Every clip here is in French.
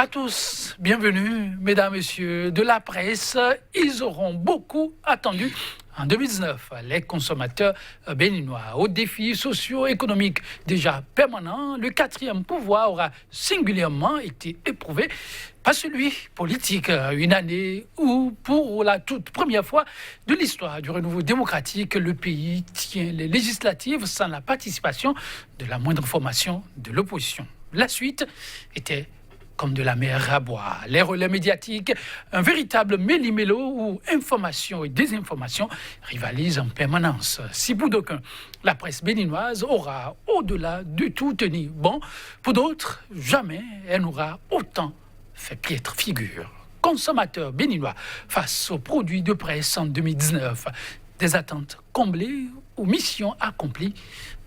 À tous, bienvenue, mesdames, messieurs de la presse. Ils auront beaucoup attendu en 2019 les consommateurs béninois. Aux défis socio-économiques déjà permanents, le quatrième pouvoir aura singulièrement été éprouvé par celui politique. Une année où, pour la toute première fois de l'histoire du renouveau démocratique, le pays tient les législatives sans la participation de la moindre formation de l'opposition. La suite était comme de la mer à boire. Les relais médiatiques, un véritable méli-mélo où information et désinformation rivalisent en permanence. Si pour d'aucuns, la presse béninoise aura au-delà de tout tenu bon, pour d'autres, jamais elle n'aura autant fait piètre figure. Consommateurs béninois face aux produits de presse en 2019, des attentes comblées ou missions accomplies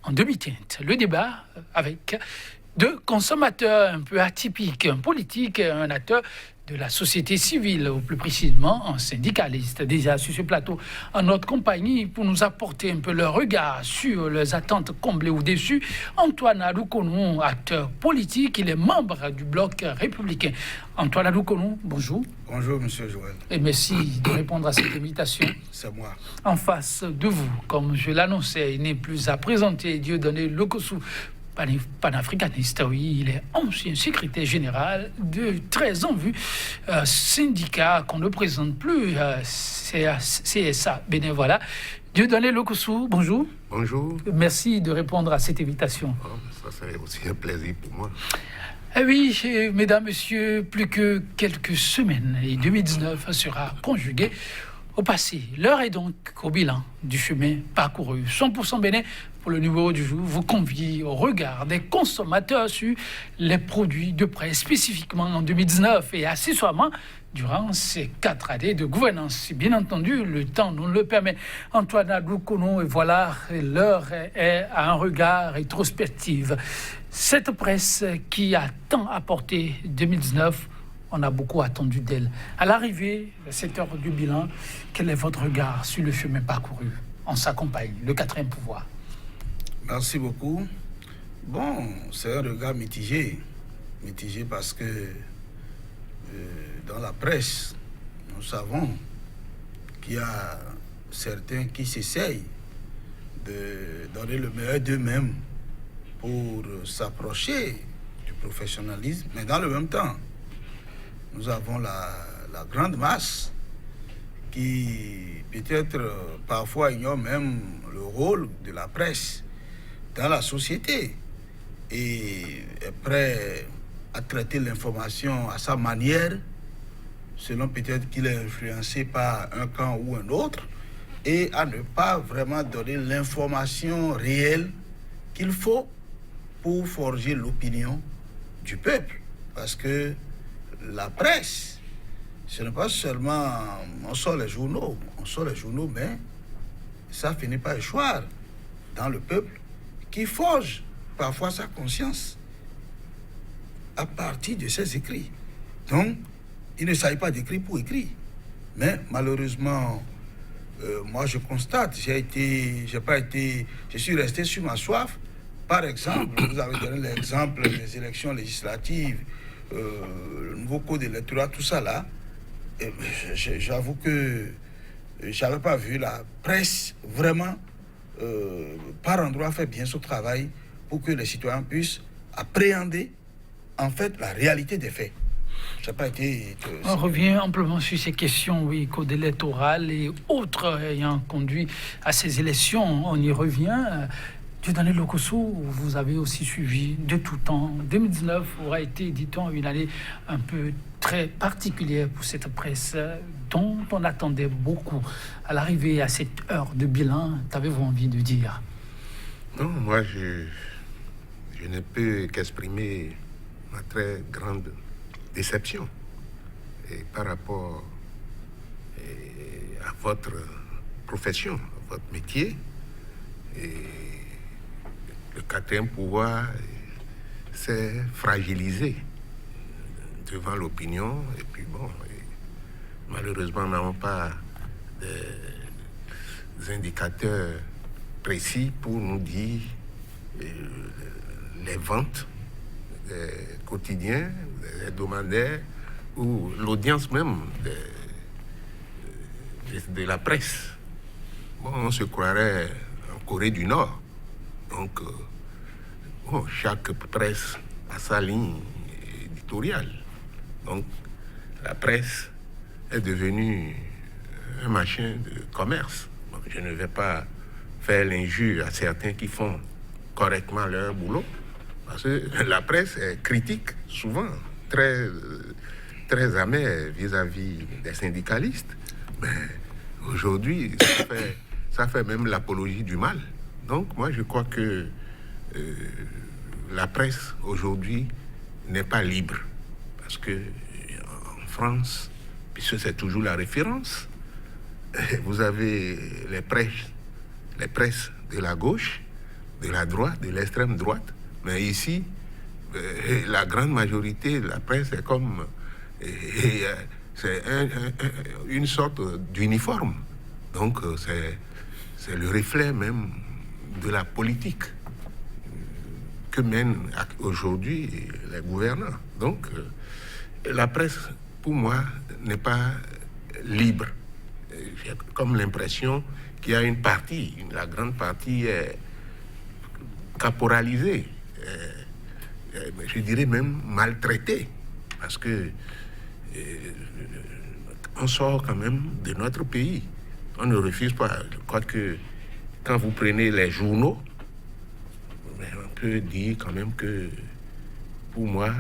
en demi-teinte. Le débat avec deux consommateurs un peu atypiques, un politique et un acteur de la société civile, ou plus précisément un syndicaliste. Déjà sur ce plateau, en notre compagnie, pour nous apporter un peu leur regard sur leurs attentes comblées ou déçues, Antoine Aloukonou, acteur politique, il est membre du bloc républicain. Antoine Aloukonou, bonjour. Bonjour, monsieur Joël. Et merci de répondre à cette invitation. C'est moi. En face de vous, comme je l'annonçais, il n'est plus à présenter, Dieudonné Lokossou, panafricaniste, oui, il est ancien secrétaire général de très en vue syndicat qu'on ne présente plus, CSA Bénévolat. Dieudonné Lokossou, bonjour. Bonjour. Merci de répondre à cette invitation. Oh, ça serait aussi un plaisir pour moi. Eh oui, mesdames, messieurs, plus que quelques semaines et 2019 sera conjugué au passé. L'heure est donc au bilan du chemin parcouru. 100% Bénin pour le numéro du jour vous convie au regard des consommateurs sur les produits de presse, spécifiquement en 2019 et accessoirement durant ces 4 années de gouvernance. Si bien entendu, le temps nous le permet. Antoine Aloukonou, et voilà, l'heure est à un regard rétrospectif. Cette presse qui a tant apporté 2019, on a beaucoup attendu d'elle. À l'arrivée de cette heure du bilan, quel est votre regard sur le chemin parcouru? On s'accompagne, le quatrième pouvoir. Merci beaucoup. Bon, c'est un regard mitigé. Mitigé parce que dans la presse, nous savons qu'il y a certains qui s'essayent de donner le meilleur d'eux-mêmes pour s'approcher du professionnalisme, mais dans le même temps, nous avons la grande masse qui peut-être parfois ignore même le rôle de la presse dans la société et est prêt à traiter l'information à sa manière, selon peut-être qu'il est influencé par un camp ou un autre, et à ne pas vraiment donner l'information réelle qu'il faut pour forger l'opinion du peuple. Parce que la presse, ce n'est pas seulement on sort les journaux, mais ça finit par échoir dans le peuple qui forge parfois sa conscience à partir de ses écrits. Donc, il ne s'agit pas d'écrire pour écrire. Mais malheureusement, moi je constate, je suis resté sur ma soif. Par exemple, vous avez donné l'exemple des élections législatives, le nouveau code électoral, tout ça là. J'avoue que je n'avais pas vu la presse vraiment par endroit faire bien son travail pour que les citoyens puissent appréhender en fait la réalité des faits. Ça n'a pas été... On revient amplement sur ces questions, oui, code électoral et autres ayant conduit à ces élections. On y revient. Dieudonné Lokossou, vous avez aussi suivi de tout temps. 2019 aura été, dit-on, une année un peu très particulière pour cette presse dont on attendait beaucoup. À l'arrivée à cette heure de bilan, qu'avez-vous envie de dire? Non, moi, je ne peux qu'exprimer ma très grande déception et par rapport à votre profession, à votre métier. Et le quatrième pouvoir s'est fragilisé devant l'opinion. Et puis bon, malheureusement, nous n'avons pas des indicateurs précis pour nous dire les ventes des quotidiens, des hebdomadaires, ou l'audience même de la presse. Bon, on se croirait en Corée du Nord. Donc, bon, chaque presse a sa ligne éditoriale. Donc, la presse est devenue un machin de commerce. Donc, je ne vais pas faire l'injure à certains qui font correctement leur boulot, parce que la presse est critique, souvent, très amère vis-à-vis des syndicalistes. Mais aujourd'hui, ça fait même l'apologie du mal. Donc, moi, je crois que la presse, aujourd'hui, n'est pas libre. Parce que en France, puisque c'est toujours la référence, vous avez les presses de la gauche, de la droite, de l'extrême droite. Mais ici, la grande majorité de la presse est comme... c'est une sorte d'uniforme. Donc, c'est le reflet même de la politique que mènent aujourd'hui les gouvernants. Donc, la presse, pour moi, n'est pas libre. J'ai comme l'impression qu'il y a une partie, la grande partie est caporalisée, je dirais même maltraitée, parce que on sort quand même de notre pays. On ne refuse pas. Je crois que quand vous prenez les journaux, on peut dire quand même que pour moi,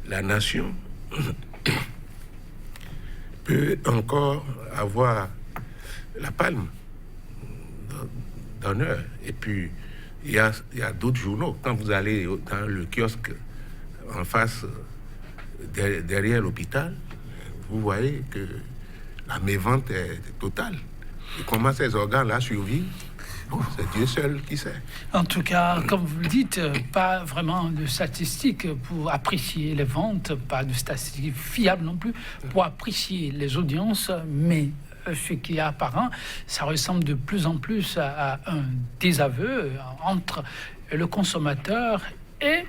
la nation peut encore avoir la palme d'honneur. Et puis, il y a d'autres journaux. Quand vous allez dans le kiosque en face, derrière l'hôpital, vous voyez que la mévente est totale. Et comment ces organes-là survivent, bon, c'est Dieu seul qui sait. En tout cas, comme vous le dites, pas vraiment de statistiques pour apprécier les ventes, pas de statistiques fiables non plus pour apprécier les audiences, mais ce qui est apparent, ça ressemble de plus en plus à un désaveu entre le consommateur et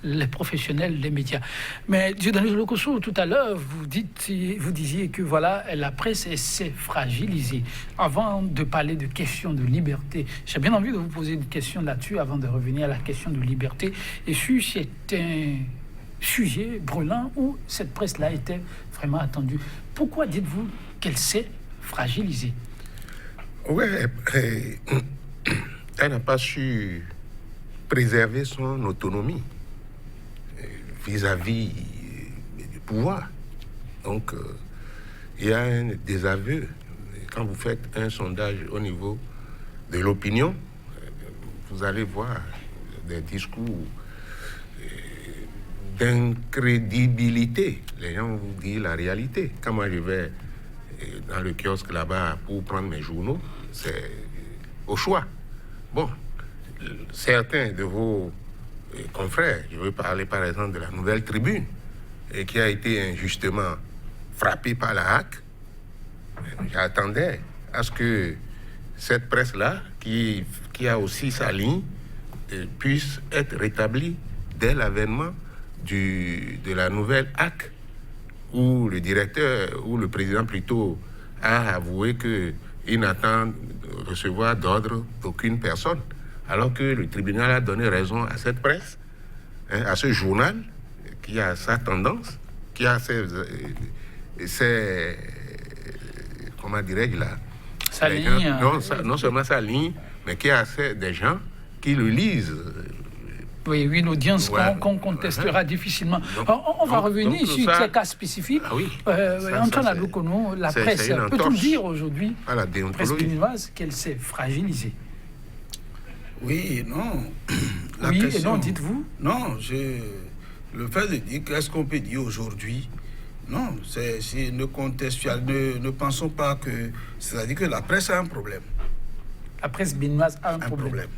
les professionnels des médias. Mais Dieudonné Lokosso, tout à l'heure, vous disiez que voilà, la presse s'est fragilisée. Avant de parler de questions de liberté, j'ai bien envie de vous poser une question là-dessus avant de revenir à la question de liberté. Et si c'est un sujet brûlant où cette presse-là était vraiment attendue, pourquoi dites-vous qu'elle s'est fragilisée? Oui, elle n'a pas su préserver son autonomie vis-à-vis du pouvoir. Donc, il y a un désaveu. Quand vous faites un sondage au niveau de l'opinion, vous allez voir des discours d'incrédibilité. Les gens vous disent la réalité. Quand moi je vais dans le kiosque là-bas pour prendre mes journaux, c'est au choix. Bon, certains de vos confrères, je veux parler par exemple de la Nouvelle Tribune, et qui a été injustement frappée par la hack. J'attendais à ce que cette presse-là, qui a aussi sa ligne, puisse être rétablie dès l'avènement de la nouvelle hack, où le directeur, ou le président plutôt, a avoué qu'il n'attend recevoir d'ordre d'aucune personne, alors que le tribunal a donné raison à cette presse, à ce journal, qui a sa tendance, qui a ses comment dirais-je là, sa ligne. Non seulement sa ligne, mais qui a des gens qui le lisent. Oui, une audience qu'on contestera difficilement. On va revenir sur ces cas spécifiques. Ah oui, Antoine Adoukono, la presse peut-on dire aujourd'hui, la presse béninoise, qu'elle s'est fragilisée? Oui et non. Oui et non, dites-vous? Non, le fait de dire qu'est-ce qu'on peut dire aujourd'hui, non, ne pensons pas que... C'est-à-dire que la presse a un problème. La presse béninoise a un problème.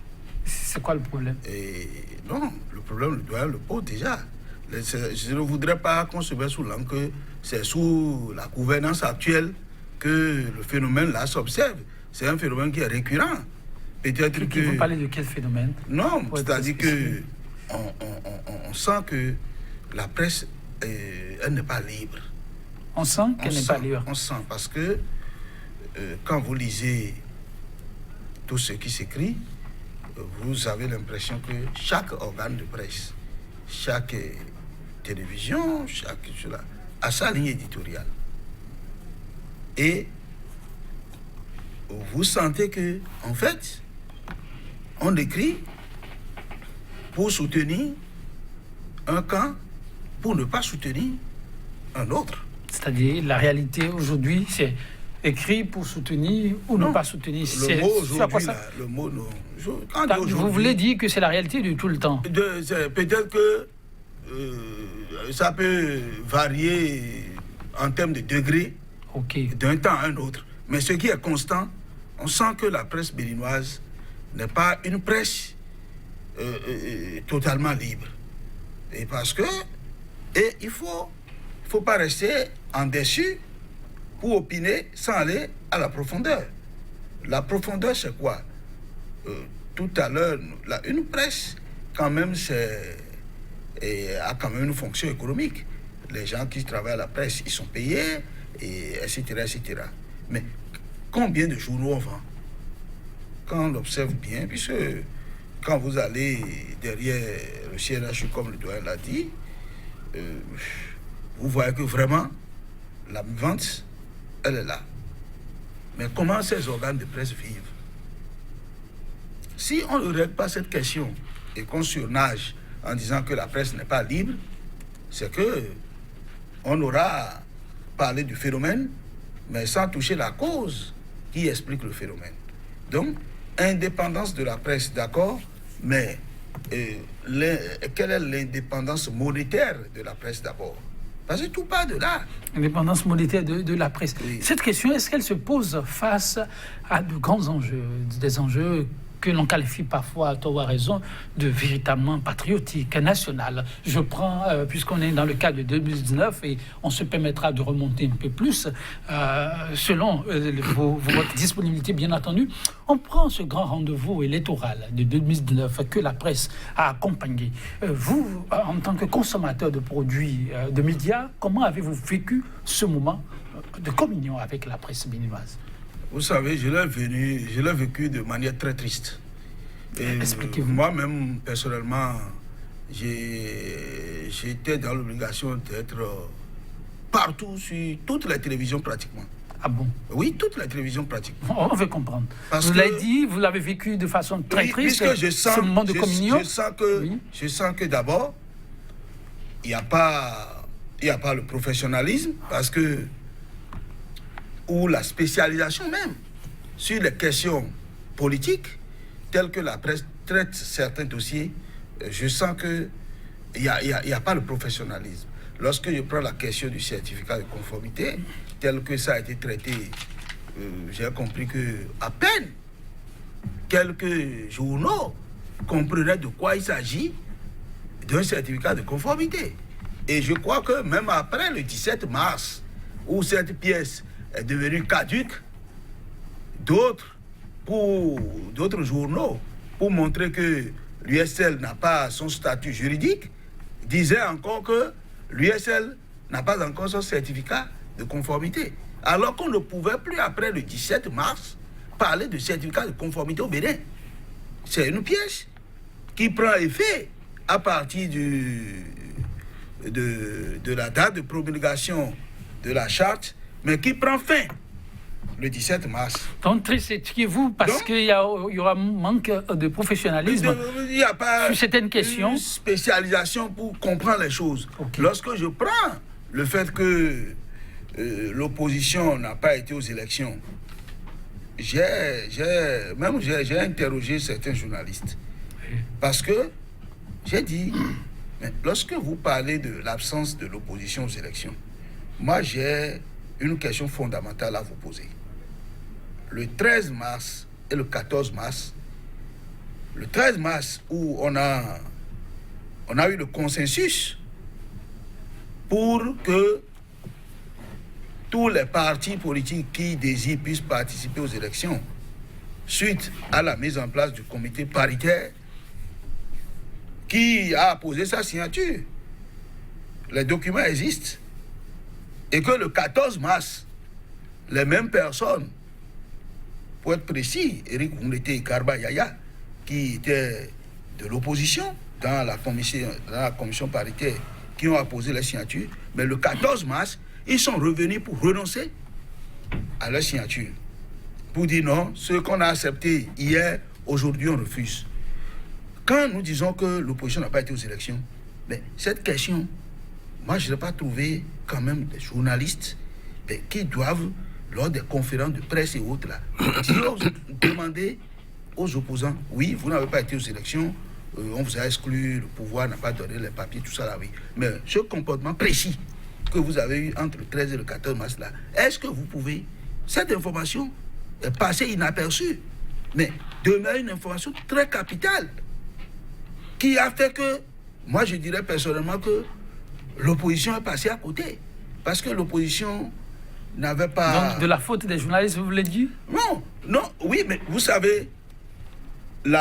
C'est quoi le problème? Non, le problème, le doigt le pose déjà. Je ne voudrais pas qu'on se mette sous l'angle que c'est sous la gouvernance actuelle que le phénomène-là s'observe. C'est un phénomène qui est récurrent. Peut-être que... Vous parlez de quel phénomène? Non, c'est-à-dire que on sent que la presse, elle n'est pas libre. On sent qu'elle n'est pas libre. On sent, parce que quand vous lisez tout ce qui s'écrit, vous avez l'impression que chaque organe de presse, chaque télévision, cela, a sa ligne éditoriale. Et vous sentez que, en fait, on écrit pour soutenir un camp, pour ne pas soutenir un autre. C'est-à-dire, la réalité aujourd'hui, c'est écrit pour soutenir ou ne pas soutenir. Le mot aujourd'hui, le mot, non. Vous voulez dire que c'est la réalité de tout le temps? Peut-être que ça peut varier en termes de degrés, d'un temps à un autre. Mais ce qui est constant, on sent que la presse béninoise n'est pas une presse totalement libre. Et parce que, il faut pas rester en déçu pour opiner sans aller à la profondeur. La profondeur, c'est quoi? Tout à l'heure, une presse, quand même, a quand même une fonction économique. Les gens qui travaillent à la presse, ils sont payés, et etc., etc. Mais combien de journaux on vend? Quand on observe bien, puisque quand vous allez derrière le CNH, comme le doyen l'a dit, vous voyez que vraiment, la vente, elle est là. Mais comment ces organes de presse vivent? Si on ne règle pas cette question et qu'on surnage en disant que la presse n'est pas libre, c'est que on aura parlé du phénomène, mais sans toucher la cause qui explique le phénomène. Donc, indépendance de la presse, d'accord, mais quelle est l'indépendance monétaire de la presse d'abord? Parce que tout part de là. Indépendance monétaire de la presse. Oui. Cette question, est-ce qu'elle se pose face à de grands enjeux, des enjeux que l'on qualifie parfois, à tort ou à raison, de véritablement patriotique, national? Je prends, puisqu'on est dans le cas de 2019, et on se permettra de remonter un peu plus, selon votre disponibilité, bien entendu, on prend ce grand rendez-vous électoral de 2019 que la presse a accompagné. Vous, en tant que consommateur de produits, de médias, comment avez-vous vécu ce moment de communion avec la presse béninoise? Vous savez, je l'ai vécu de manière très triste. Expliquez-vous. Moi-même, personnellement, j'étais dans l'obligation d'être partout sur toutes les télévisions pratiquement. Ah bon? Oui, toutes les télévisions pratiquement. On veut comprendre. Vous l'avez dit, vous l'avez vécu de façon très triste, ce moment de communion. Je sens que d'abord, il n'y a pas le professionnalisme, parce que ou la spécialisation même sur les questions politiques, telles que la presse traite certains dossiers, je sens qu'il n'y a pas le professionnalisme. Lorsque je prends la question du certificat de conformité, tel que ça a été traité, j'ai compris que à peine quelques journaux comprenaient de quoi il s'agit d'un certificat de conformité. Et je crois que même après le 17 mars, où cette pièce est devenue caduque, d'autres journaux, pour montrer que l'USL n'a pas son statut juridique, disaient encore que l'USL n'a pas encore son certificat de conformité. Alors qu'on ne pouvait plus, après le 17 mars, parler de certificat de conformité au Bénin. C'est une pièce qui prend effet à partir de la date de promulgation de la charte, mais qui prend fin le 17 mars. Donc, tristez-vous parce qu'il y aura un manque de professionnalisme. Il n'y a pas sur certaines questions. Une spécialisation pour comprendre les choses. Okay. Lorsque je prends le fait que l'opposition n'a pas été aux élections, j'ai interrogé certains journalistes. Parce que j'ai dit, mais lorsque vous parlez de l'absence de l'opposition aux élections, moi j'ai une question fondamentale à vous poser. Le 13 mars et le 14 mars, le 13 mars où on a eu le consensus pour que tous les partis politiques qui désirent puissent participer aux élections suite à la mise en place du comité paritaire qui a posé sa signature. Les documents existent. Et que le 14 mars, les mêmes personnes, pour être précis, Éric Oumleté et Karba Yaya, qui étaient de l'opposition dans la commission paritaire, qui ont apposé les signatures, mais le 14 mars, ils sont revenus pour renoncer à leur signature. Pour dire non, ce qu'on a accepté hier, aujourd'hui on refuse. Quand nous disons que l'opposition n'a pas été aux élections, mais cette question, moi je n'ai pas trouvé quand même des journalistes qui doivent, lors des conférences de presse et autres, là, demander aux opposants, oui, vous n'avez pas été aux élections, on vous a exclu, le pouvoir n'a pas donné les papiers, tout ça là, oui. Mais ce comportement précis que vous avez eu entre le 13 et le 14 mars là, est-ce que vous pouvez, cette information est passée inaperçue, mais demeure une information très capitale qui a fait que, moi je dirais personnellement que l'opposition est passée à côté. Parce que l'opposition n'avait pas... Donc de la faute des journalistes, vous voulez dire? Non, oui, mais vous savez, les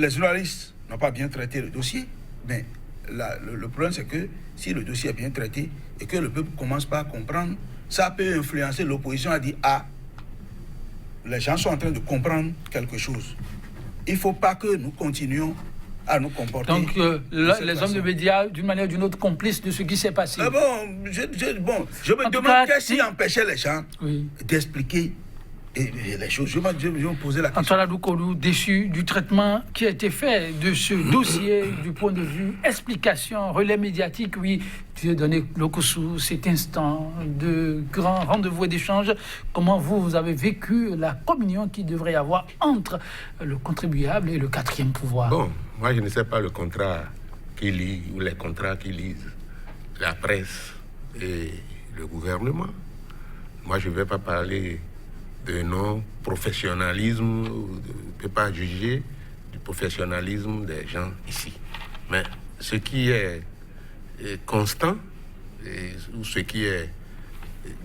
journalistes n'ont pas bien traité le dossier, mais le problème c'est que si le dossier est bien traité et que le peuple ne commence pas à comprendre, ça peut influencer l'opposition à dire, ah, les gens sont en train de comprendre quelque chose. Il ne faut pas que nous continuions à nous comporter. Donc les hommes de médias, d'une manière ou d'une autre, complices de ce qui s'est passé. Je me demande qu'est-ce qui empêchait les gens d'expliquer les choses. Je me posais la question. Antoine Adoukoulou, déçu du traitement qui a été fait de ce dossier du point de vue explication, relais médiatique, oui, tu as donné Lokossou cet instant de grand rendez-vous et d'échange. Comment vous avez vécu la communion qu'il devrait y avoir entre le contribuable et le quatrième pouvoir? Bon, moi je ne sais pas le contrat qui lie ou les contrats qui lisent la presse et le gouvernement. Moi je ne vais pas parler de non-professionnalisme, je ne peux pas juger du professionnalisme des gens ici. Mais ce qui est constant, ou ce qui est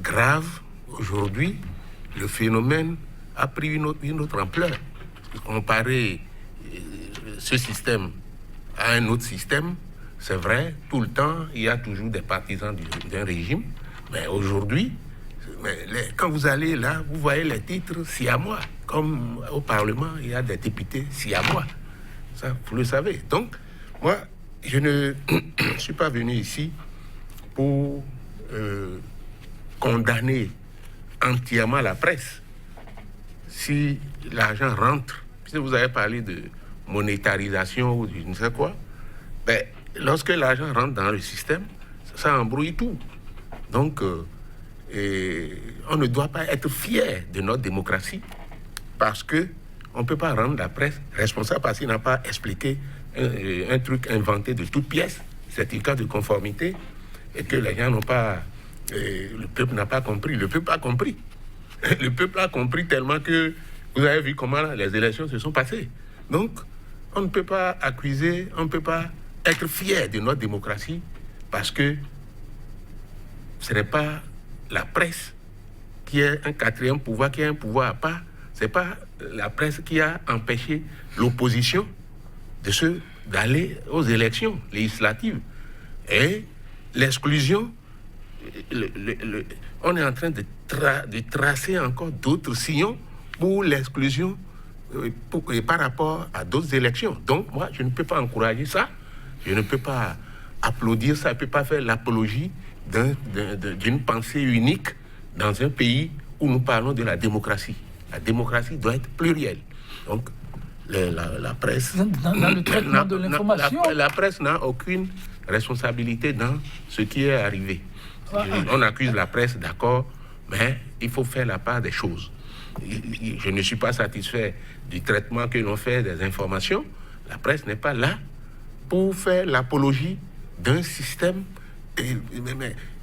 grave aujourd'hui, le phénomène a pris une autre ampleur. Comparer ce système à un autre système, c'est vrai, tout le temps, il y a toujours des partisans d'un régime, mais aujourd'hui, quand vous allez là, vous voyez les titres siamois. Comme au Parlement, il y a des députés siamois. Ça, vous le savez. Donc, moi, je ne suis pas venu ici pour condamner entièrement la presse. Si l'argent rentre, si vous avez parlé de monétarisation ou de je ne sais quoi, ben, lorsque l'argent rentre dans le système, ça embrouille tout. Donc, on ne doit pas être fier de notre démocratie parce qu'on ne peut pas rendre la presse responsable parce qu'il n'a pas expliqué un truc inventé de toutes pièces, certificat de conformité, et que les gens n'ont pas... le peuple n'a pas compris. Le peuple a compris. Le peuple a compris tellement que vous avez vu comment les élections se sont passées. Donc, on ne peut pas accuser, on ne peut pas être fier de notre démocratie parce que ce n'est pas la presse qui est un quatrième pouvoir, qui est un pouvoir à part. Ce n'est pas la presse qui a empêché l'opposition d'aller aux élections législatives. Et l'exclusion, on est en train de tracer encore d'autres sillons pour l'exclusion par rapport à d'autres élections. Donc, moi, je ne peux pas encourager ça. Je ne peux pas applaudir ça. Je ne peux pas faire l'apologie d'une pensée unique dans un pays où nous parlons de la démocratie. La démocratie doit être plurielle. Donc, la presse... Dans le traitement de l'information... La presse n'a aucune responsabilité dans ce qui est arrivé. On accuse la presse, d'accord, mais il faut faire la part des choses. Je ne suis pas satisfait du traitement que l'on fait des informations. La presse n'est pas là pour faire l'apologie d'un système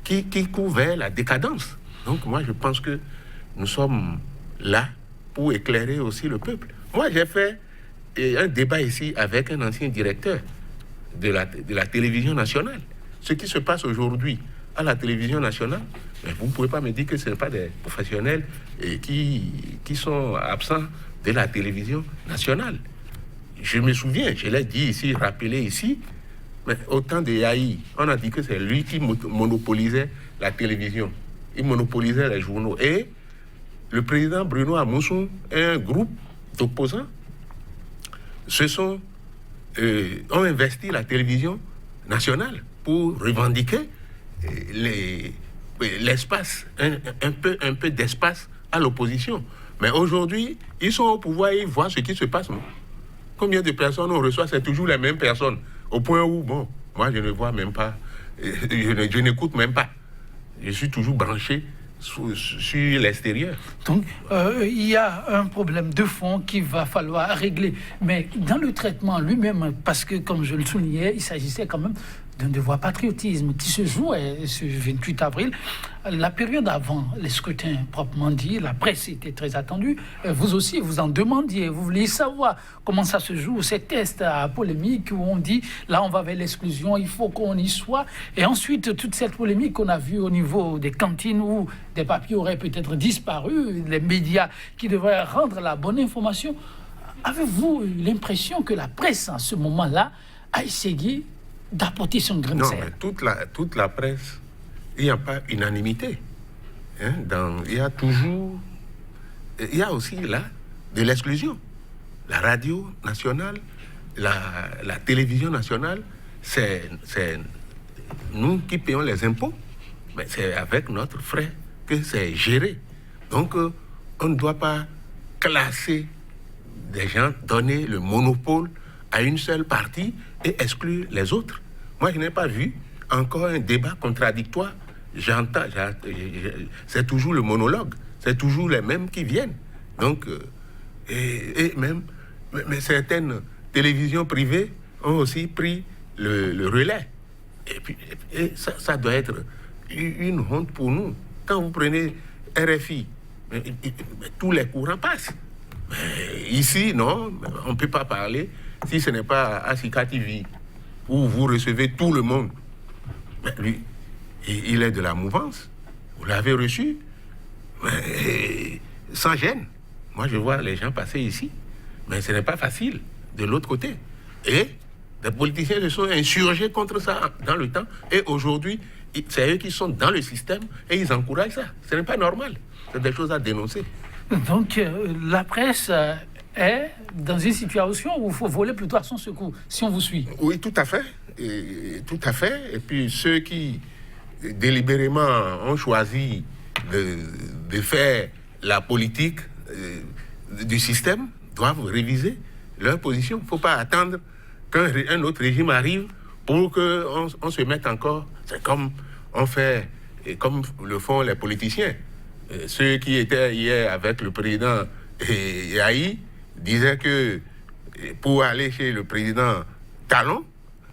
qui court vers la décadence. Donc moi, je pense que nous sommes là pour éclairer aussi le peuple. Moi, j'ai fait un débat ici avec un ancien directeur de la télévision nationale. Ce qui se passe aujourd'hui à la télévision nationale, mais vous ne pouvez pas me dire que ce ne sont pas des professionnels qui sont absents de la télévision nationale. je me souviens, je l'ai dit ici, rappelé ici, mais au temps de Yahi, on a dit que c'est lui qui monopolisait la télévision. Il monopolisait les journaux. Et le président Bruno Amousson et un groupe d'opposants ont investi la télévision nationale pour revendiquer l'espace, un peu d'espace à l'opposition. Mais aujourd'hui, ils sont au pouvoir et ils voient ce qui se passe. Non? Combien de personnes on reçoit? C'est toujours les mêmes personnes. Au point où, bon, moi je ne vois même pas, je n'écoute même pas. Je suis toujours branché sur l'extérieur. Donc, il y a un problème de fond qu'il va falloir régler. Mais dans le traitement lui-même, parce que, comme je le soulignais, il s'agissait quand même d'un devoir patriotisme qui se jouait ce 28 avril. La période avant les scrutins proprement dit, la presse était très attendue. Vous aussi, vous en demandiez, vous vouliez savoir comment ça se joue, ces tests à polémique où on dit, là on va vers l'exclusion, il faut qu'on y soit. Et ensuite, toute cette polémique qu'on a vue au niveau des cantines où des papiers auraient peut-être disparu, les médias qui devraient rendre la bonne information. Avez-vous eu l'impression que la presse, à ce moment-là, a essayé d'apporter son grain de Non, sel? mais toute la presse, il n'y a pas unanimité. Hein, il y a aussi là de l'exclusion. La radio nationale, la télévision nationale, c'est nous qui payons les impôts, mais c'est avec notre frais que c'est géré. Donc, on ne doit pas classer des gens, donner le monopole à une seule partie et exclure les autres. Moi, je n'ai pas vu encore un débat contradictoire. C'est toujours le monologue, c'est toujours les mêmes qui viennent. Donc, mais certaines télévisions privées ont aussi pris le relais. Et puis, ça doit être une honte pour nous. Quand vous prenez RFI, tous les courants passent. Mais ici, non, on ne peut pas parler si ce n'est pas Asika TV, où vous recevez tout le monde. Mais lui, il est de la mouvance. Vous l'avez reçu, mais sans gêne. Moi, je vois les gens passer ici, mais ce n'est pas facile de l'autre côté. Et les politiciens se sont insurgés contre ça dans le temps. Et aujourd'hui, c'est eux qui sont dans le système et ils encouragent ça. Ce n'est pas normal. C'est des choses à dénoncer. Donc, la presse est dans une situation où il faut voler plutôt à son secours, si on vous suit. Oui, tout à fait. Tout à fait. Et puis, ceux qui, délibérément, ont choisi de faire la politique du système doivent réviser leur position. Il ne faut pas attendre qu'un autre régime arrive pour qu'on se mette encore. C'est comme on fait, et comme le font les politiciens. Ceux qui étaient hier avec le président Yahi disaient que pour aller chez le président Talon,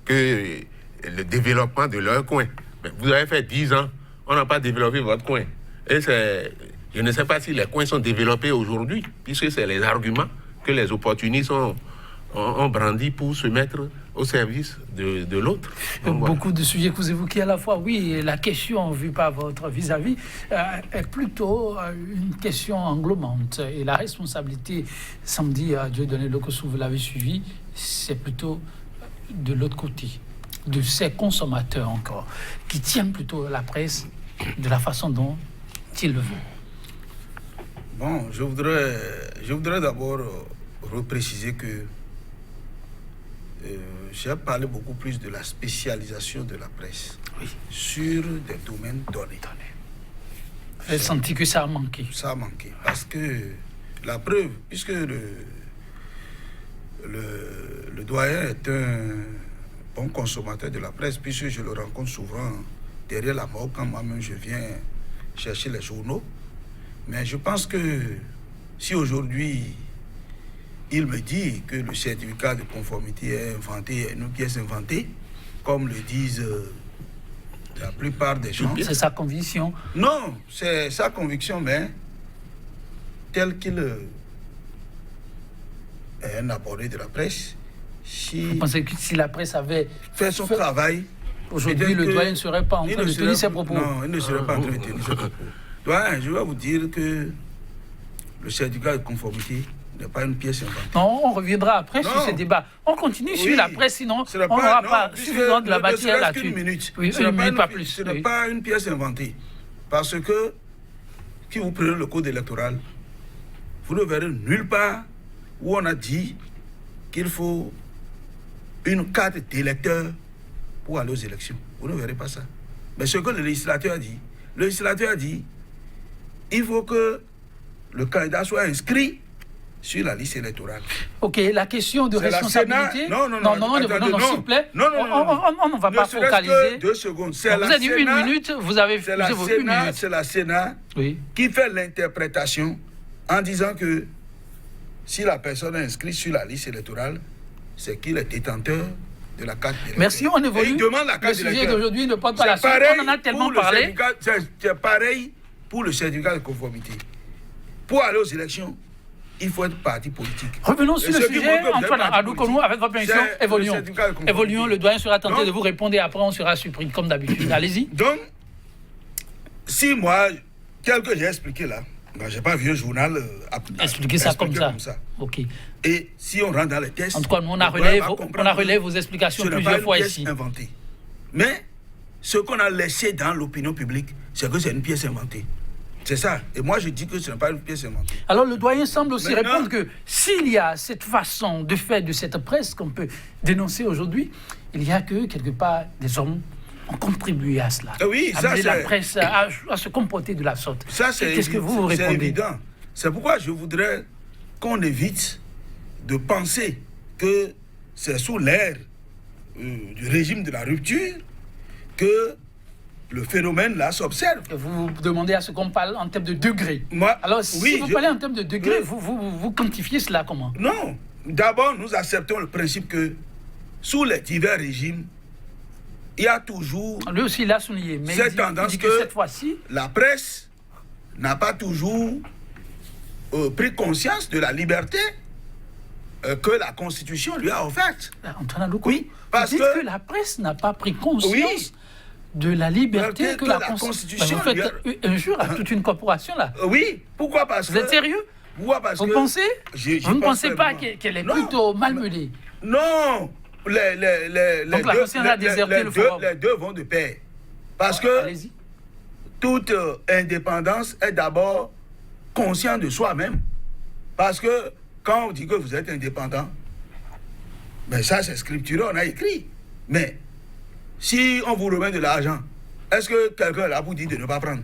que le développement de leur coin. Mais vous avez fait 10 ans, on n'a pas développé votre coin. Et je ne sais pas si les coins sont développés aujourd'hui, puisque c'est les arguments que les opportunistes ont brandis pour se mettre au service de l'autre. Donc, beaucoup voilà. de sujets que vous évoquez à la fois. Oui, la question vue par votre vis-à-vis est plutôt une question englobante. Et la responsabilité, samedi, à Dieu donné le Kossou, vous l'avez suivi, c'est plutôt de l'autre côté, de ces consommateurs encore, qui tiennent plutôt la presse de la façon dont ils le veulent. Bon, je voudrais d'abord repréciser que j'ai parlé beaucoup plus de la spécialisation de la presse sur des domaines donnés. J'ai senti que ça a manqué. Ça a manqué. Parce que la preuve, puisque le doyen est un bon consommateur de la presse, puisque je le rencontre souvent derrière la mort quand moi-même je viens chercher les journaux. Mais je pense que si aujourd'hui il me dit que le certificat de conformité est inventé, une pièce inventée, comme le disent la plupart des gens. C'est sa conviction. Non, c'est sa conviction, mais tel qu'il est un abonné de la presse. Vous pensez que si la presse avait fait son travail, aujourd'hui le doyen ne serait pas en train de tenir ses propos? Non, il ne serait pas en train de tenir ses propos. Doyen, je vais vous dire que le certificat de conformité n'est pas une pièce inventée. Non, on reviendra après sur Non. ce débat. On continue sur Oui. la presse, sinon Ce n'est on n'aura non, pas puisque suffisamment de la ne matière serait-ce là-dessus. qu'une minute. Oui, Ce une n'est pas minute, pas une- plus. Ce n'est Oui. pas une pièce inventée. Parce que, si vous prenez le code électoral, vous ne verrez nulle part où on a dit qu'il faut une carte d'électeur pour aller aux élections. Vous ne verrez pas ça. Mais ce que le législateur a dit, il faut que le candidat soit inscrit sur la liste électorale. Ok, la question de C'est la responsabilité. Sénat- non, non, s'il vous plaît. Non. On ne va Ne pas serait-ce focaliser. que 2 secondes. C'est Donc, la vous avez dit Sénat- une minute, vous avez C'est la usé vos une Sénat, minute. c'est la Sénat Oui. qui fait l'interprétation en disant que si la personne est inscrite sur la liste électorale, c'est qu'il est détenteur de la carte d'électeur. Merci, on Et évolue. il demande la Le carte sujet d'électeur. d'aujourd'hui ne porte pas la C'est suite. pareil On en a tellement pour le parlé. certificat- c'est pareil pour le certificat de conformité. Pour aller aux élections, il faut être parti politique. Revenons sur Et le ce qui sujet. montre que vous êtes Antoine parti Adoukonou, politique, avec votre permission, c'est le évoluons. certificat de conformité. Évoluons, le doyen sera tenté Donc- de vous répondre et après on sera surpris comme d'habitude. Allez-y. Donc, si moi, tel que j'ai expliqué là, moi, j'ai pas vu un journal Expliquez ça comme expliquer ça. Ok. Et si on rentre dans les tests, En tout cas, nous, on a on relayé va vos, comprendre on a relayé que vos explications ce n'est plusieurs pas fois une pièce ici. inventée. Mais ce qu'on a laissé dans l'opinion publique, c'est que c'est une pièce inventée. C'est ça. Et moi, je dis que ce n'est pas une pièce inventée. Alors le doyen semble aussi Maintenant- répondre que s'il y a cette façon de faire de cette presse qu'on peut dénoncer aujourd'hui, il y a que quelque part des hommes ont contribué à cela. Oui, ça, Amener la c'est- presse à se comporter de la sorte. Ça, c'est Qu'est-ce que vous c'est répondez? évident. C'est pourquoi je voudrais qu'on évite de penser que c'est sous l'ère du régime de la rupture que le phénomène là s'observe. Vous demandez à ce qu'on parle en termes de degrés. Moi, Alors si oui, vous je- parlez en termes de degrés, Oui. vous quantifiez cela comment? Non. D'abord, nous acceptons le principe que sous les divers régimes, il y a toujours Lui aussi, il a souligné. Mais cette il tendance dit que cette fois-ci, la presse n'a pas toujours pris conscience de la liberté que la Constitution lui a offerte. Antoine Adoukonou, Oui, parce vous dites que- que la presse n'a pas pris conscience Oui. de la liberté Que que la la Constitution Vous faites lui injure à toute une corporation là. Oui, pourquoi? Parce Vous êtes sérieux? Pourquoi? Parce Vous que pensez? Je Vous ne pense pensez pas vraiment. qu'elle est Non. plutôt malmenée? Non, les Donc la Russie a déserté le forum. les deux vont de pair. Parce que Allez-y. toute indépendance est d'abord conscient de soi-même. Parce que quand on dit que vous êtes indépendant, mais ça c'est scripturé, on a écrit. Mais si on vous remet de l'argent, est-ce que quelqu'un là vous dit de ne pas prendre?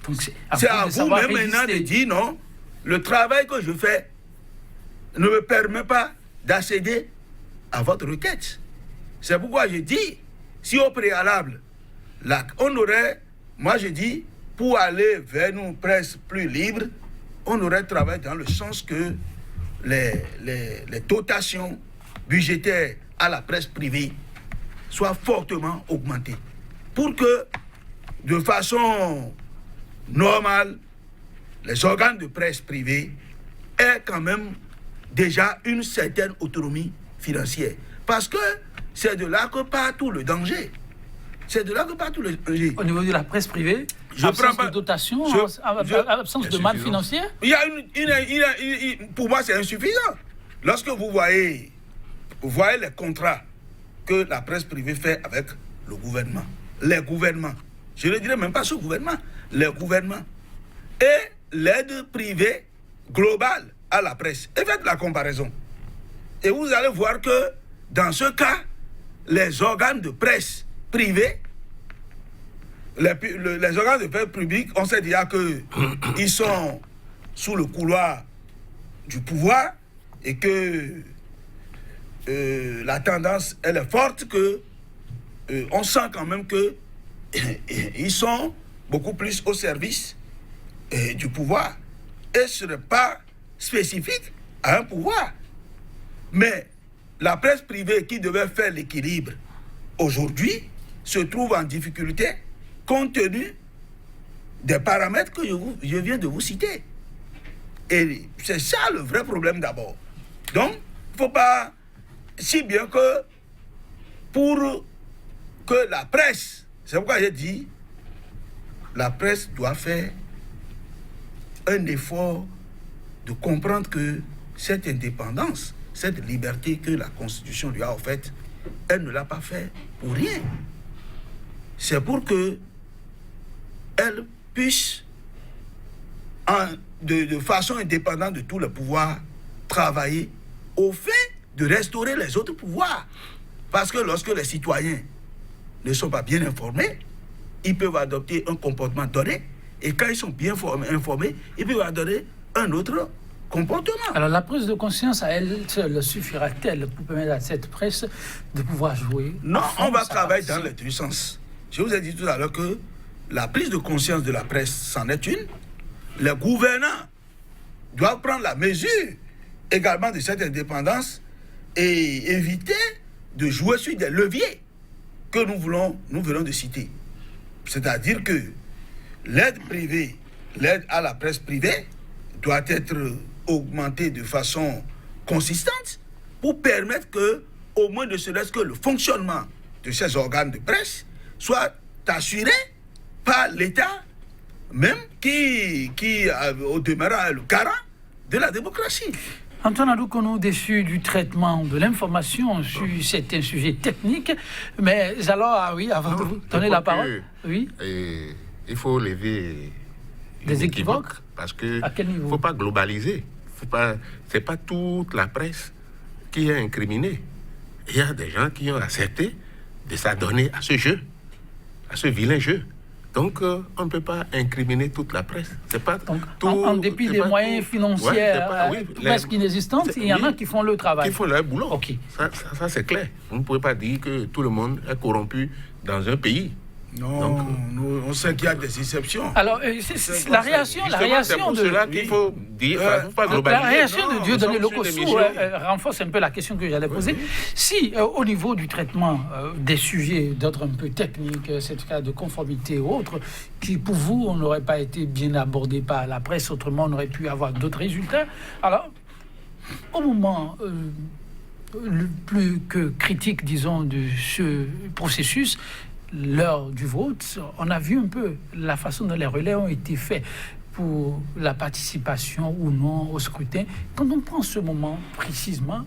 Donc C'est à de savoir vous-même maintenant de résister. dire non, le travail que je fais ne me permet pas d'accéder à votre requête. C'est pourquoi je dis, si au préalable, là, on aurait, moi je dis, pour aller vers une presse plus libre, on aurait travaillé dans le sens que les dotations budgétaires à la presse privée soient fortement augmentées. Pour que, de façon normale, les organes de presse privés aient quand même déjà une certaine autonomie financière. Parce que c'est de là que part tout le danger. C'est de là que part tout le danger. Au niveau de la presse privée, Je absence prends pas- de dotation, je- absence de manne financière. Il y a pour moi, c'est insuffisant. Lorsque vous voyez les contrats que la presse privée fait avec le gouvernement, les gouvernements, je ne dirais même pas ce gouvernement, les gouvernements, et l'aide privée globale à la presse. Et faites la comparaison. Et vous allez voir que dans ce cas, les organes de presse privés, les organes de presse publics, on sait déjà qu'ils sont sous le couloir du pouvoir et que la tendance, elle est forte, que on sent quand même que ils sont beaucoup plus au service du pouvoir. Et ce n'est pas spécifique à un pouvoir. Mais la presse privée qui devait faire l'équilibre aujourd'hui se trouve en difficulté compte tenu des paramètres que je viens de vous citer. Et c'est ça le vrai problème d'abord. Donc, il ne faut pas, si bien que pour que la presse, c'est pourquoi j'ai dit, la presse doit faire un effort de comprendre que cette indépendance, cette liberté que la Constitution lui a offerte, elle ne l'a pas fait pour rien. C'est pour que elle puisse, de façon indépendante de tout le pouvoir, travailler au fait de restaurer les autres pouvoirs. Parce que lorsque les citoyens ne sont pas bien informés, ils peuvent adopter un comportement donné, et quand ils sont bien informés, ils peuvent adopter un autre comportement. Alors la prise de conscience à elle seule suffira-t-elle pour permettre à cette presse de pouvoir jouer? Non, on va travailler dans les deux sens. Je vous ai dit tout à l'heure que la prise de conscience de la presse, c'en est une. Les gouvernants doivent prendre la mesure également de cette indépendance et éviter de jouer sur des leviers que nous venons de citer. C'est-à-dire que l'aide privée, l'aide à la presse privée doit être augmentée de façon consistante pour permettre que, au moins ne serait-ce que le fonctionnement de ces organes de presse soit assuré par l'État même qui au demeurant, est le garant de la démocratie. Antoine Adoukono, déçu du traitement de l'information sur certains sujets techniques, mais alors, avant de vous donner la parole, oui. Il faut lever des équivoques, parce que à quel niveau? Faut pas globaliser. C'est pas toute la presse qui est incriminée. Il y a des gens qui ont accepté de s'adonner à ce jeu, à ce vilain jeu. Donc, on ne peut pas incriminer toute la presse. C'est pas donc, tout, en dépit des moyens financiers presque inexistants, il y en a qui font le travail. Qui font leur boulot. Okay. Ça c'est clair. Vous ne pouvez pas dire que tout le monde est corrompu dans un pays. Non, donc, on sait qu'il y a des exceptions. Alors, la réaction de... cela qu'il faut dire, pas globaliser. La réaction de Dieudonné Lokossou renforce un peu la question que j'allais poser. Si, au niveau du traitement des sujets d'ordre un peu technique, certificat de conformité ou autres, qui pour vous, on n'aurait pas été bien abordé par la presse, autrement on aurait pu avoir d'autres résultats. Alors, au moment... le plus que critique, disons, de ce processus, l'heure du vote, on a vu un peu la façon dont les relais ont été faits pour la participation ou non au scrutin. Quand on prend ce moment précisément,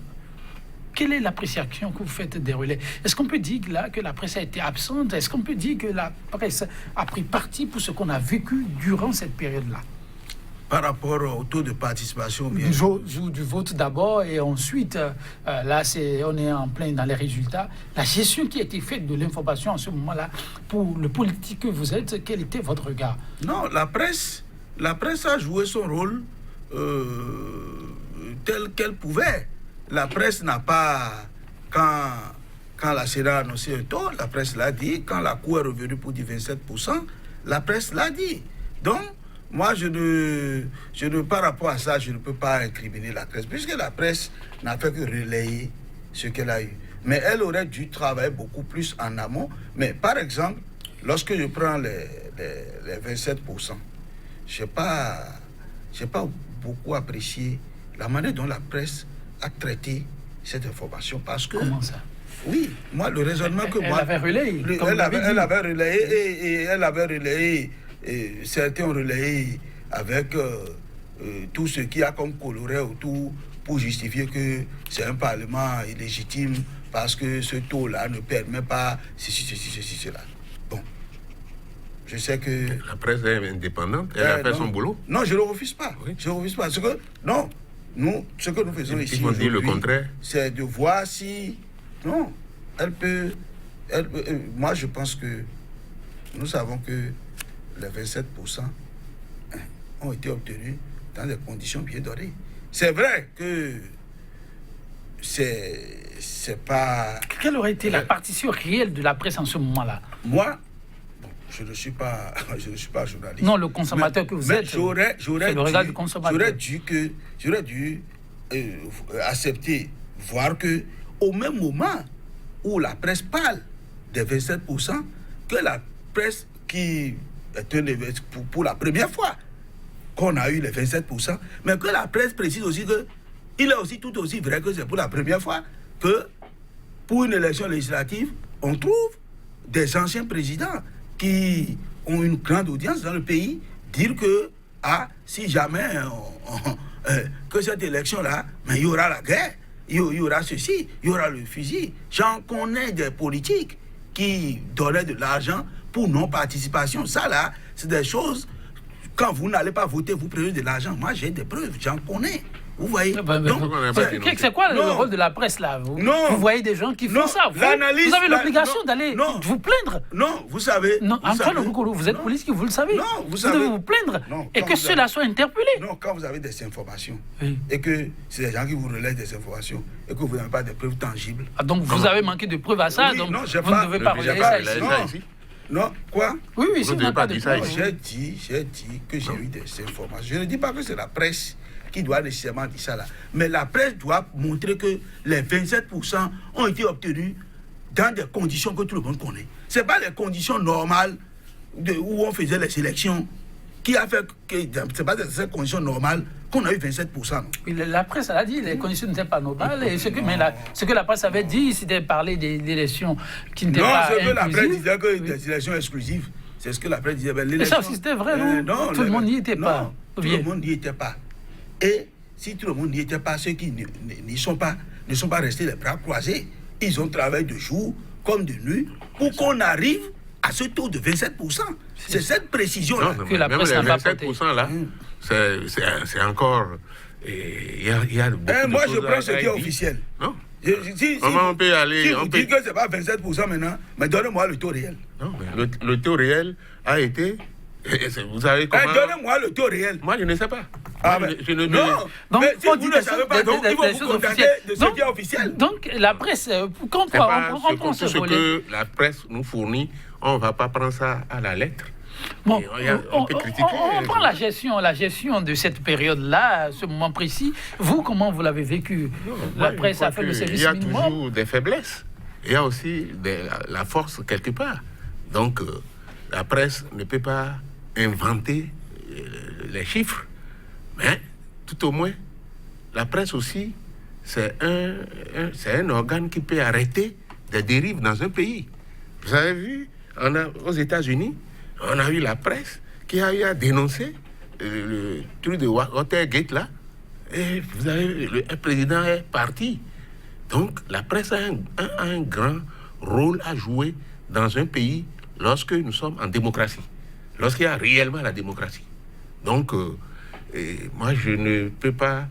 quelle est l'appréciation que vous faites des relais? Est-ce qu'on peut dire là que la presse a été absente? Est-ce qu'on peut dire que la presse a pris parti pour ce qu'on a vécu durant cette période-là? Par rapport au taux de participation du vote d'abord et ensuite, là on est en plein dans les résultats. La gestion qui a été faite de l'information en ce moment-là, pour le politique que vous êtes, quel était votre regard? Non, la presse a joué son rôle tel qu'elle pouvait. La presse n'a pas, quand la CEDA a annoncé un taux, la presse l'a dit. Quand la Cour est revenue pour dire 27%, la presse l'a dit. Donc, moi, par rapport à ça, je ne peux pas incriminer la presse, puisque la presse n'a fait que relayer ce qu'elle a eu. Mais elle aurait dû travailler beaucoup plus en amont. Mais par exemple, lorsque je prends les 27%, je n'ai pas beaucoup apprécié la manière dont la presse a traité cette information. Parce que, comment ça? Oui, moi, le raisonnement que moi... Elle avait relayé. Elle avait relayé et elle avait relayé... Et certains ont relayé avec tout ce qui a comme coloré autour pour justifier que c'est un parlement illégitime parce que ce taux-là ne permet pas ceci, cela. Bon, je sais que... La presse est indépendante, elle a fait son boulot. Non, je ne le refuse pas. Oui. Je ne refuse pas. Ce que nous faisons ici aujourd'hui, le contraire. C'est de voir si... Non, elle peut... moi, je pense que nous savons que les 27% ont été obtenus dans des conditions bien données. C'est vrai que c'est pas... Quelle aurait été la partition réelle de la presse en ce moment-là? Moi, je ne suis pas journaliste. Non, le consommateur que vous êtes. J'aurais dû accepter, voir que au même moment où la presse parle des 27%, que la presse qui pour la première fois qu'on a eu les 27%, mais que la presse précise aussi que il est aussi tout aussi vrai que c'est pour la première fois que pour une élection législative, on trouve des anciens présidents qui ont une grande audience dans le pays dire que si jamais que cette élection-là, mais il y aura la guerre, il y aura ceci, il y aura le fusil. J'en connais des politiques qui donnaient de l'argent pour non-participation. Ça, là, c'est des choses, quand vous n'allez pas voter, vous prenez de l'argent. Moi, j'ai des preuves, j'en connais. Vous voyez? C'est quoi le rôle de la presse là? Vous voyez des gens qui font ça. Vous avez l'obligation d'aller vous plaindre. Non, vous savez. Non, Antoine Okokolo, vous êtes policier, vous le savez. Non, vous devez vous plaindre et que ceux-là soient interpellés. Non, quand vous avez des informations et que c'est des gens qui vous relaient des informations et que vous n'avez pas de preuves tangibles. Ah, donc vous avez manqué de preuves à ça, donc vous ne devez pas relayer ça ici. Non, quoi? Oui, si vous n'avez pas de preuves. J'ai dit que j'ai eu des informations. Je ne dis pas que c'est la presse qui doit nécessairement dire ça là. Mais la presse doit montrer que les 27% ont été obtenus dans des conditions que tout le monde connaît. Ce n'est pas les conditions normales où on faisait les sélections qui a fait que ce n'est pas dans ces conditions normales qu'on a eu 27%. Non? La presse a dit que les conditions n'étaient pas normales. Et ce que la presse avait dit, c'était parler des élections qui n'étaient pas inclusives. Non, c'est que la presse disait que des élections exclusives. C'est ce que la presse disait. Et ça aussi, c'était vrai, non? Tout le monde n'y était pas. Tout le monde n'y était pas. Et si tout le monde n'y était pas, ceux qui ne sont pas restés les bras croisés. Ils ont travaillé de jour comme de nuit pour qu'on arrive à ce taux de 27%. C'est cette précision-là. Que la presse n'a pas porté. 27% là, c'est encore... Il y a beaucoup moi, de je prends ce qui est officiel. Non. Comment on peut aller... Si vous dites que ce n'est pas 27% maintenant, mais donnez-moi le taux réel. Non, mais le taux réel a été... Vous savez comment... Donnez-moi le taux réel. Moi, je ne sais pas. Non, mais si vous ne savez pas, donc il faut vous contacter de ce qui est officiel. Donc, la presse, quand on prend ce volet... que la presse nous fournit, on ne va pas prendre ça à la lettre. Bon, on prend la gestion de cette période-là, ce moment précis. Vous, comment vous l'avez vécu? La presse a fait le service minimum. Il y a toujours des faiblesses. Il y a aussi la force quelque part. Donc, la presse ne peut pas inventer les chiffres. Mais, tout au moins, la presse aussi, c'est un organe qui peut arrêter des dérives dans un pays. Vous avez vu, aux États-Unis, on a eu la presse qui a eu à dénoncer le truc de Watergate là. Et vous avez le président est parti. Donc, la presse a un grand rôle à jouer dans un pays lorsque nous sommes en démocratie, lorsqu'il y a réellement la démocratie. Donc, moi, je ne peux pas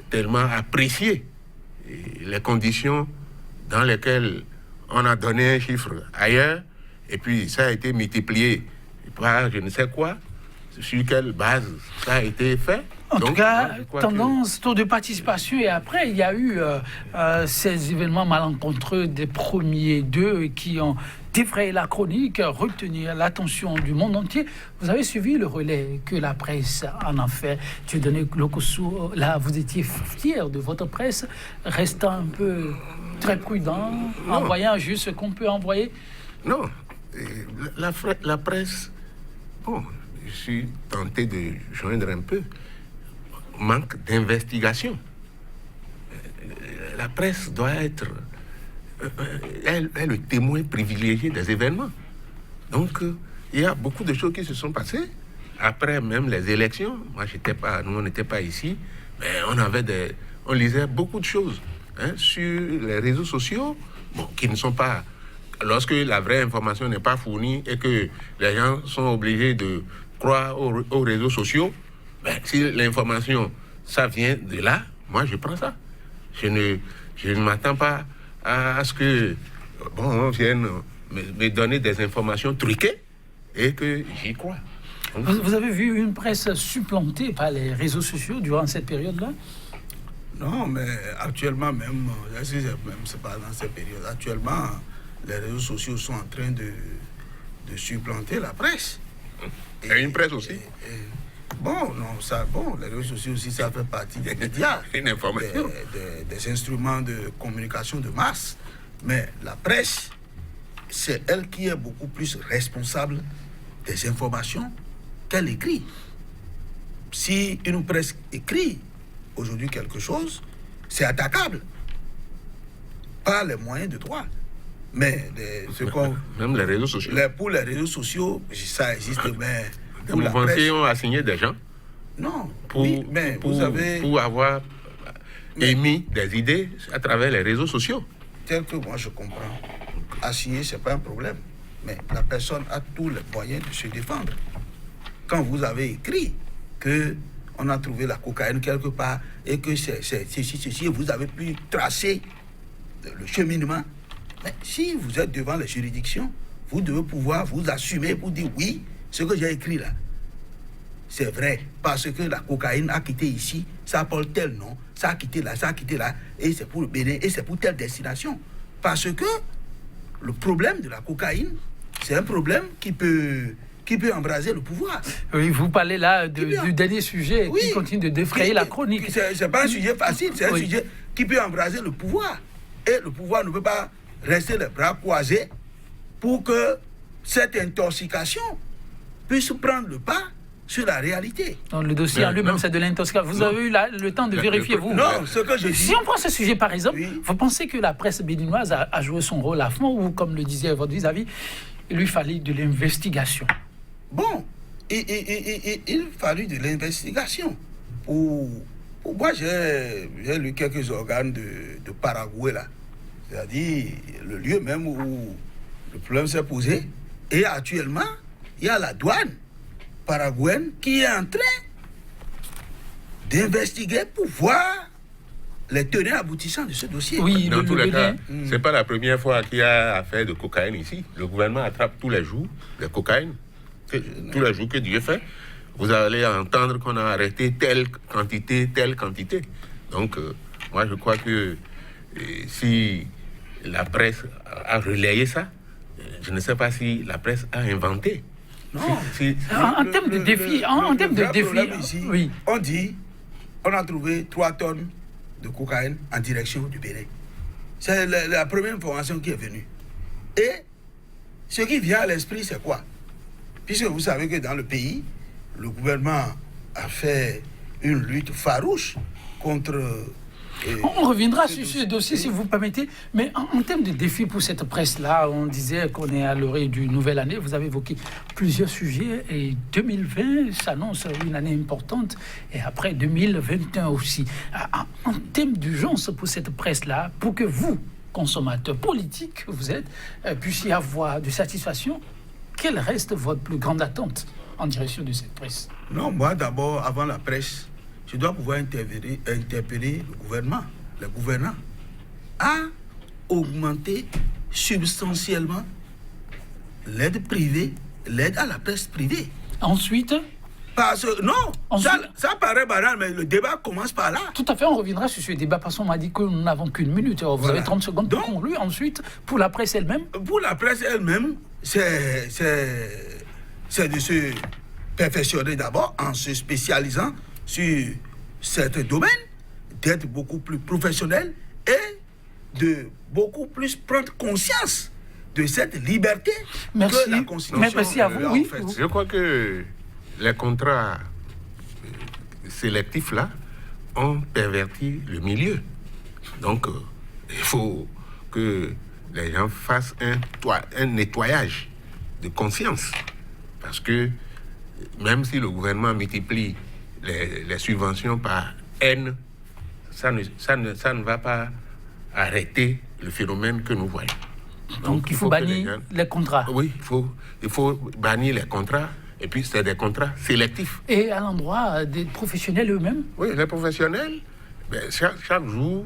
tellement apprécier les conditions dans lesquelles on a donné un chiffre ailleurs, et puis ça a été multiplié par je ne sais quoi, sur quelle base ça a été fait. En tout cas, tendance, taux de participation, et après, il y a eu ces événements malencontreux des premiers deux qui ont défrayé la chronique, retenu l'attention du monde entier. Vous avez suivi le relais que la presse en a fait. Tu donné le Kossou, là, vous étiez fier de votre presse, restant un peu très prudent, envoyant juste ce qu'on peut envoyer. Non, la presse, bon, je suis tenté de joindre un peu. Manque d'investigation. La presse doit être elle est le témoin privilégié des événements. Donc, il y a beaucoup de choses qui se sont passées. Après même les élections, nous on n'était pas ici, mais on lisait beaucoup de choses sur les réseaux sociaux, qui ne sont pas... Lorsque la vraie information n'est pas fournie et que les gens sont obligés de croire aux réseaux sociaux, si l'information, ça vient de là, moi je prends ça. Je ne m'attends pas à ce que on vienne me donner des informations truquées et que j'y crois. Vous avez vu une presse supplantée par les réseaux sociaux durant cette période-là? Non, mais actuellement même, c'est pas dans cette période. Actuellement, les réseaux sociaux sont en train de supplanter la presse. Et une presse aussi. Les réseaux sociaux aussi, ça fait partie des médias, une information. Des instruments de communication de masse. Mais la presse, c'est elle qui est beaucoup plus responsable des informations qu'elle écrit. Si une presse écrit aujourd'hui quelque chose, c'est attaquable par les moyens de droit. Mais même les réseaux sociaux. Pour les réseaux sociaux, ça existe, mais... Des mouvanciers ont assigné des gens Non, pour, oui, mais pour, vous savez, pour avoir émis des idées à travers les réseaux sociaux. tel que moi je comprends, assigner, ce n'est pas un problème. Mais la personne a tous les moyens de se défendre. Quand vous avez écrit qu'on a trouvé la cocaïne quelque part et que c'est ceci, vous avez pu tracer le cheminement. Mais si vous êtes devant les juridictions, vous devez pouvoir vous assumer pour dire oui, ce que j'ai écrit là, c'est vrai. Parce que la cocaïne a quitté ici, ça porte tel nom, ça a quitté là, et c'est pour le Bénin, et c'est pour telle destination. Parce que le problème de la cocaïne, c'est un problème qui peut embraser le pouvoir. Oui, vous parlez là du dernier sujet qui continue de défrayer la chronique. C'est pas un sujet facile, c'est un sujet qui peut embraser le pouvoir. Et le pouvoir ne peut pas rester les bras croisés pour que cette intoxication puisse prendre le pas sur la réalité. Donc, le dossier en lui-même, c'est de l'intoxication. Vous avez eu le temps de vérifier, vous? Non, ce que je dis... Si on prend ce sujet, par exemple, vous pensez que la presse béninoise a joué son rôle à fond ou, comme le disait votre vis-à-vis, il lui fallait de l'investigation? Bon, il fallut de l'investigation. Pour moi, j'ai lu quelques organes de Paraguay, là. C'est-à-dire le lieu même où le problème s'est posé. Et actuellement, il y a la douane paraguayenne qui est en train d'investiguer pour voir les tenants aboutissants de ce dossier. Oui, dans tous les cas, Bénin. c'est pas la première fois qu'il y a affaire de cocaïne ici. Le gouvernement attrape tous les jours la cocaïne. Tous les jours que Dieu fait, vous allez entendre qu'on a arrêté telle quantité. Donc, moi, je crois que si la presse a relayé ça, je ne sais pas si la presse a inventé. Non. En termes de défi, ici, oui. On dit, on a trouvé 3 tonnes de cocaïne en direction du Bénin. C'est la première information qui est venue. Et ce qui vient à l'esprit, c'est quoi? Puisque vous savez que dans le pays, le gouvernement a fait une lutte farouche contre... On reviendra sur ce dossier, si vous permettez. Mais en termes de défis pour cette presse-là, on disait qu'on est à l'orée d'une nouvelle année. Vous avez évoqué plusieurs sujets. Et 2020 s'annonce une année importante. Et après 2021 aussi. En termes d'urgence pour cette presse-là, pour que vous, consommateurs politiques que vous êtes, puissiez avoir de satisfaction, quelle reste votre plus grande attente en direction de cette presse? Non, moi d'abord, avant la presse, je dois pouvoir interpeller le gouvernement, les gouvernants, à augmenter substantiellement l'aide privée, l'aide à la presse privée. Ensuite, Parce que, non, ça paraît banal, mais le débat commence par là. tout à fait, on reviendra sur ce débat parce qu'on m'a dit que nous n'avons qu'une minute. Alors, vous avez 30 secondes pour conclure. Ensuite, pour la presse elle-même. Pour la presse elle-même, c'est de se perfectionner d'abord en se spécialisant sur certains domaines, d'être beaucoup plus professionnel et de beaucoup plus prendre conscience de cette liberté que la Constitution. Merci à vous. Oui. Je crois que les contrats sélectifs là ont perverti le milieu. Donc, il faut que les gens fassent un nettoyage de conscience. Parce que même si le gouvernement multiplie les subventions par N, ça ne va pas arrêter le phénomène que nous voyons. Donc il faut bannir les contrats. Oui, il faut bannir les contrats, et puis c'est des contrats sélectifs. Et à l'endroit des professionnels eux-mêmes? Oui, les professionnels, chaque jour,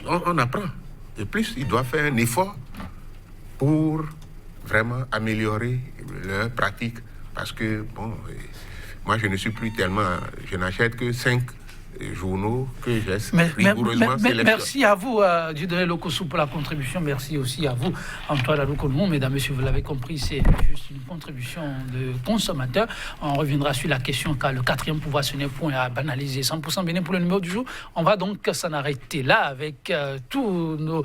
on apprend. De plus, ils doivent faire un effort pour vraiment améliorer leurs pratiques. Parce que, moi, je ne suis plus tellement... Je n'achète que 5 journaux que j'ai rigoureusement sélectionnés. Merci à vous, Dieudonné Lokossou, pour la contribution. Merci aussi à vous, Antoine Aloukoulmon. Mesdames, Messieurs, vous l'avez compris, c'est juste une contribution de consommateurs. On reviendra sur la question car le 4e pouvoir, ce n'est point à banaliser. 100% Bénin pour le numéro du jour. On va donc s'en arrêter là avec tous nos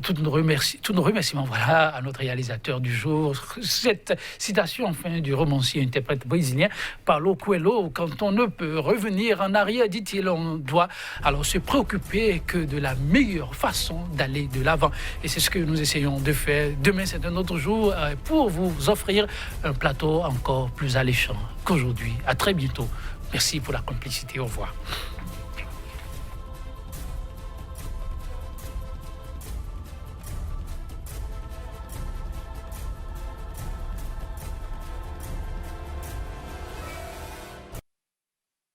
Tous nos remerciements voilà, à notre réalisateur du jour. Cette citation enfin du romancier interprète brésilien Paulo Coelho, quand on ne peut revenir en arrière, dit-il, on doit alors se préoccuper que de la meilleure façon d'aller de l'avant. Et c'est ce que nous essayons de faire. Demain, c'est un autre jour pour vous offrir un plateau encore plus alléchant qu'aujourd'hui. À très bientôt. Merci pour la complicité. Au revoir.